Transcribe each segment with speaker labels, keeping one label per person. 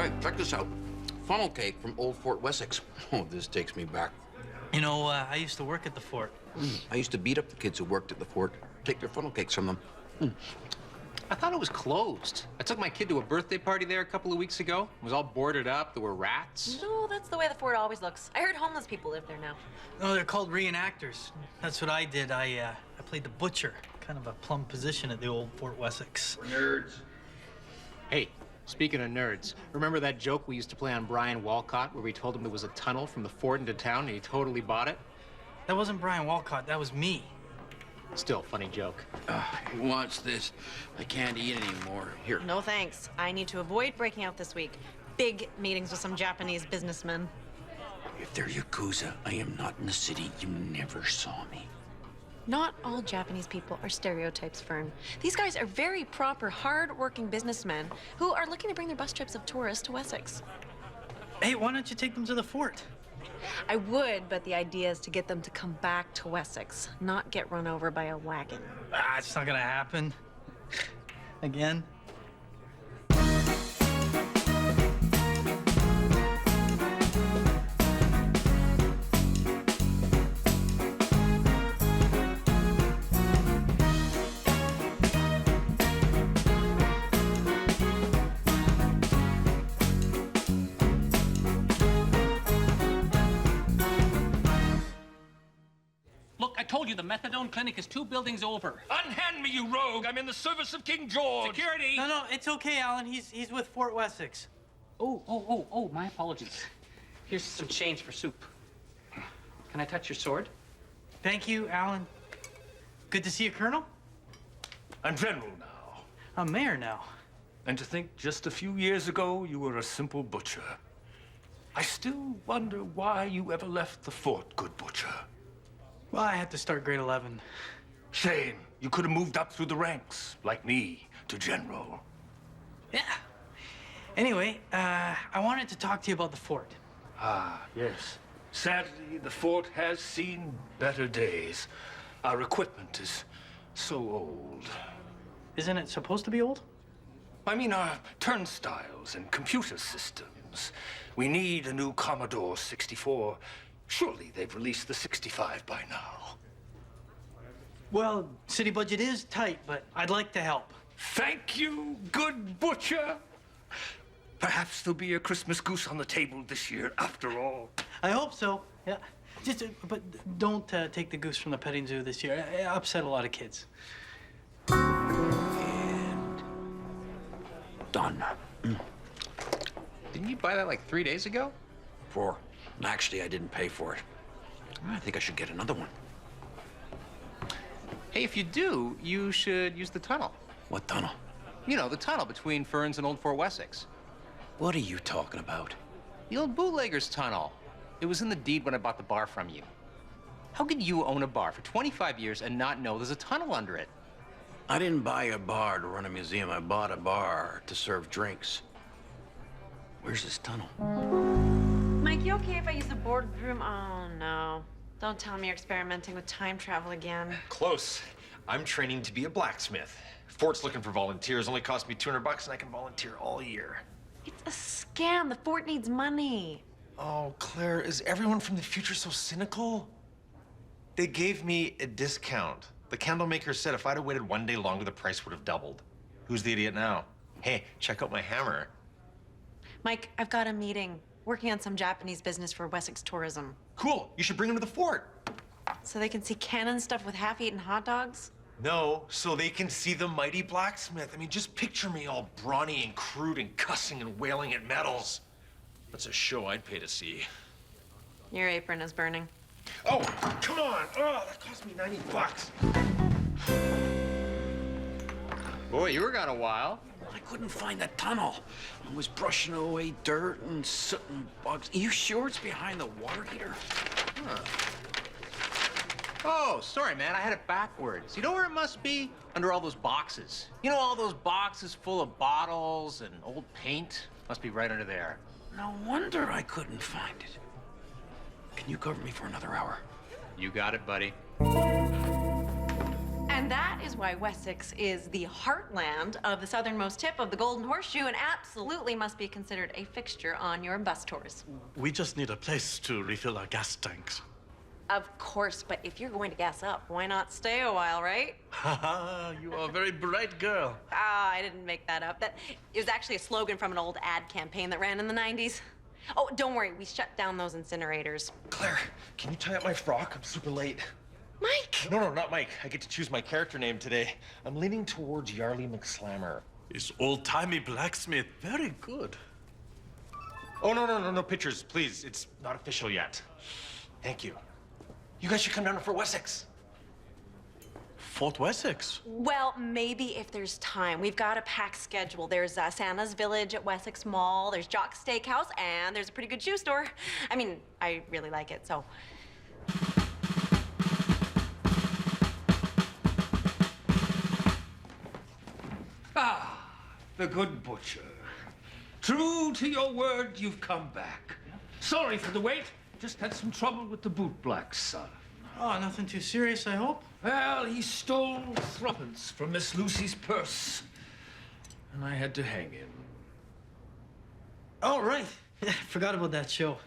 Speaker 1: Hey, check this out. Funnel cake from old Fort Wessex. Oh, this takes me back.
Speaker 2: You know, I used to work at the fort.
Speaker 1: I used to beat up the kids who worked at the fort, take their funnel cakes from them.
Speaker 3: I thought it was closed. I took my kid to a birthday party there a couple of weeks ago. It was all boarded up. There were rats.
Speaker 4: No, that's the way the fort always looks. I heard homeless people live there now.
Speaker 2: No, they're called reenactors. That's what I did. I played the butcher, kind of a plum position at the old Fort Wessex.
Speaker 1: We're nerds.
Speaker 3: Hey, speaking of nerds, remember that joke we used to play on Brian Walcott where we told him there was a tunnel from the fort into town and he totally bought it?
Speaker 2: That wasn't Brian Walcott, that was me.
Speaker 3: Still, funny joke.
Speaker 1: Watch this. I can't eat anymore. Here.
Speaker 4: No thanks. I need to avoid breaking out this week. Big meetings with some Japanese businessmen.
Speaker 1: If they're Yakuza, I am not in the city. You never saw me.
Speaker 4: Not all Japanese people are stereotypes, Fern. These guys are very proper, hard-working businessmen who are looking to bring their bus trips of tourists to Wessex.
Speaker 2: Hey, why don't you take them to the fort?
Speaker 4: I would, but the idea is to get them to come back to Wessex, not get run over by a wagon.
Speaker 2: It's not gonna happen. Again.
Speaker 5: Look, I told you the methadone clinic is 2 buildings over.
Speaker 6: Unhand me, you rogue! I'm in the service of King George!
Speaker 5: Security!
Speaker 2: No, it's okay, Alan. He's with Fort Wessex.
Speaker 5: Oh, my apologies. Here's some change for soup. Can I touch your sword?
Speaker 2: Thank you, Alan. Good to see you, Colonel.
Speaker 6: I'm general now.
Speaker 2: I'm mayor now.
Speaker 6: And to think just a few years ago, you were a simple butcher. I still wonder why you ever left the fort, good butcher.
Speaker 2: Well, I had to start grade 11.
Speaker 6: Shame. You could have moved up through the ranks, like me, to general.
Speaker 2: Yeah. Anyway, I wanted to talk to you about the fort.
Speaker 6: Ah, yes. Sadly, the fort has seen better days. Our equipment is so old.
Speaker 2: Isn't it supposed to be old?
Speaker 6: I mean, our turnstiles and computer systems. We need a new Commodore 64. Surely they've released the 65 by now.
Speaker 2: Well, city budget is tight, but I'd like to help.
Speaker 6: Thank you, good butcher. Perhaps there'll be a Christmas goose on the table this year, after all.
Speaker 2: I hope so, yeah. But don't take the goose from the petting zoo this year. It upset a lot of kids.
Speaker 1: And done.
Speaker 3: Didn't you buy that like 3 days ago?
Speaker 1: 4. Actually, I didn't pay for it. I think I should get another one.
Speaker 3: Hey, if you do, you should use the tunnel.
Speaker 1: What tunnel?
Speaker 3: You know, the tunnel between Fern's and old Fort Wessex.
Speaker 1: What are you talking about?
Speaker 3: The old bootlegger's tunnel. It was in the deed when I bought the bar from you. How could you own a bar for 25 years and not know there's a tunnel under it?
Speaker 1: I didn't buy a bar to run a museum. I bought a bar to serve drinks. Where's this tunnel?
Speaker 4: Mike, you okay if I use the boardroom? Oh, no. Don't tell me you're experimenting with time travel again.
Speaker 7: Close. I'm training to be a blacksmith. Fort's looking for volunteers. Only cost me $200 and I can volunteer all year.
Speaker 4: It's a scam. The fort needs money.
Speaker 7: Oh, Claire, is everyone from the future so cynical? They gave me a discount. The candle maker said if I'd have waited 1 day longer, the price would have doubled. Who's the idiot now? Hey, check out my hammer.
Speaker 4: Mike, I've got a meeting. Working on some Japanese business for Wessex tourism.
Speaker 7: Cool. You should bring them to the fort.
Speaker 4: So they can see cannon stuff with half-eaten hot dogs?
Speaker 7: No, so they can see the mighty blacksmith. I mean, just picture me all brawny and crude and cussing and wailing at metals. That's a show I'd pay to see.
Speaker 4: Your apron is burning.
Speaker 7: Oh, come on. Oh, that cost me $90.
Speaker 3: Boy, you were gone a while.
Speaker 1: I couldn't find the tunnel. I was brushing away dirt and soot and bugs. Are you sure it's behind the water heater?
Speaker 3: Huh. Oh, sorry, man. I had it backwards. You know where it must be? Under all those boxes. You know, all those boxes full of bottles and old paint? Must be right under there.
Speaker 1: No wonder I couldn't find it. Can you cover me for another hour?
Speaker 3: You got it, buddy.
Speaker 4: And And that is why Wessex is the heartland of the southernmost tip of the Golden Horseshoe and absolutely must be considered a fixture on your bus tours.
Speaker 8: We just need a place to refill our gas tanks.
Speaker 4: Of course, but if you're going to gas up, why not stay a while, right?
Speaker 8: Haha, you are a very bright girl.
Speaker 4: Ah, I didn't make that up. It was actually a slogan from an old ad campaign that ran in the 90s. Oh, don't worry, we shut down those incinerators.
Speaker 7: Claire, can you tie up my frock? I'm super late.
Speaker 4: Mike!
Speaker 7: No, not Mike. I get to choose my character name today. I'm leaning towards Yarly McSlammer.
Speaker 8: Is old-timey blacksmith very good?
Speaker 7: Oh, no pictures, please. It's not official yet. Thank you. You guys should come down to Fort Wessex.
Speaker 8: Fort Wessex?
Speaker 4: Well, maybe if there's time. We've got a packed schedule. There's Santa's Village at Wessex Mall, there's Jock's Steakhouse, and there's a pretty good shoe store. I mean, I really like it, so.
Speaker 6: Ah, the good butcher. True to your word, you've come back. Sorry for the wait. Just had some trouble with the bootblack's son.
Speaker 2: Oh, nothing too serious, I hope.
Speaker 6: Well, he stole threepence from Miss Lucy's purse, and I had to hang him.
Speaker 2: Oh, right. Yeah, forgot about that show.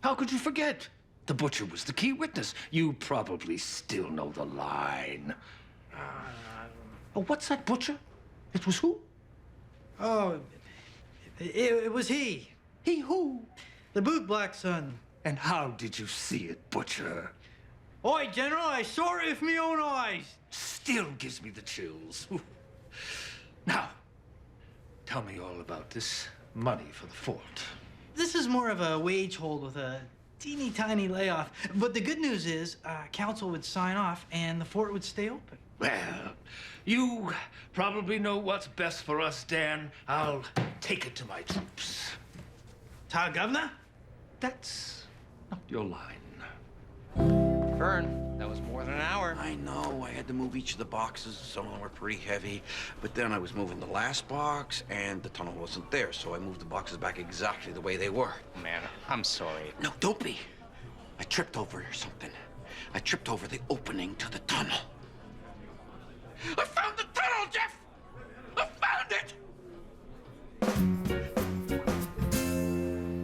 Speaker 6: How could you forget? The butcher was the key witness. You probably still know the line. Oh, what's that, butcher? It was who?
Speaker 2: Oh, it was he.
Speaker 6: He who?
Speaker 2: The bootblack son.
Speaker 6: And how did you see it, butcher?
Speaker 2: Oi, General, I saw it with me own eyes.
Speaker 6: Still gives me the chills. Ooh. Now, tell me all about this money for the fort.
Speaker 2: This is more of a wage hold with a teeny tiny layoff. But the good news is, council would sign off and the fort would stay open.
Speaker 6: Well, you probably know what's best for us, Dan. I'll take it to my troops.
Speaker 2: Ta, Governor?
Speaker 6: That's not your line.
Speaker 3: Fern, that was more than an hour.
Speaker 1: I know, I had to move each of the boxes. Some of them were pretty heavy. But then I was moving the last box, and the tunnel wasn't there. So I moved the boxes back exactly the way they were.
Speaker 3: Man, I'm sorry.
Speaker 1: No, don't be. I tripped over something. I tripped over the opening to the tunnel. I found the tunnel, Jeff! I found it!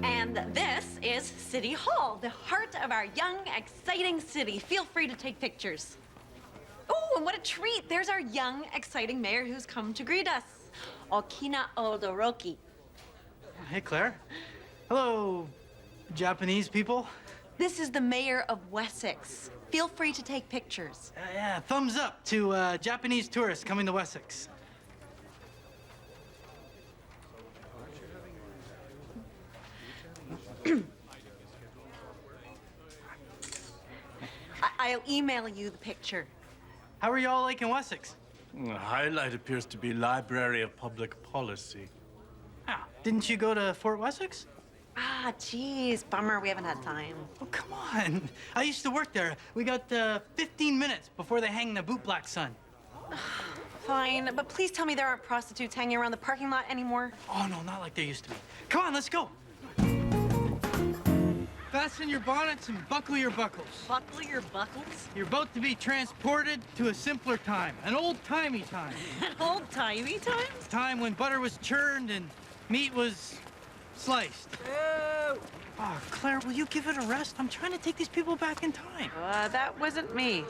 Speaker 4: And this is City Hall, the heart of our young, exciting city. Feel free to take pictures. Oh, and what a treat. There's our young, exciting mayor who's come to greet us. Okina Odoroki.
Speaker 2: Hey, Claire. Hello, Japanese people.
Speaker 4: This is the mayor of Wessex. Feel free to take pictures.
Speaker 2: Yeah, thumbs up to Japanese tourists coming to Wessex.
Speaker 4: I'll email you the picture.
Speaker 2: How are y'all liking Wessex?
Speaker 8: The highlight appears to be Library of Public Policy.
Speaker 2: Ah, didn't you go to Fort Wessex?
Speaker 4: Ah, geez, bummer, we haven't had time.
Speaker 2: Oh, come on. I used to work there. We got 15 minutes before they hang the bootblack son.
Speaker 4: Fine, but please tell me there aren't prostitutes hanging around the parking lot anymore.
Speaker 2: Oh, no, not like there used to be. Come on, let's go. Fasten your bonnets and buckle your buckles.
Speaker 4: Buckle your buckles?
Speaker 2: You're about to be transported to a simpler time, an old-timey time.
Speaker 4: Old-timey time?
Speaker 2: Time when butter was churned and meat was sliced.
Speaker 4: Oh,
Speaker 2: Oh, Claire, will you give it a rest? I'm trying to take these people back in time.
Speaker 4: that wasn't me.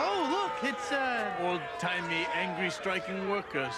Speaker 2: Oh, look, it's,
Speaker 8: Old-timey, angry striking workers.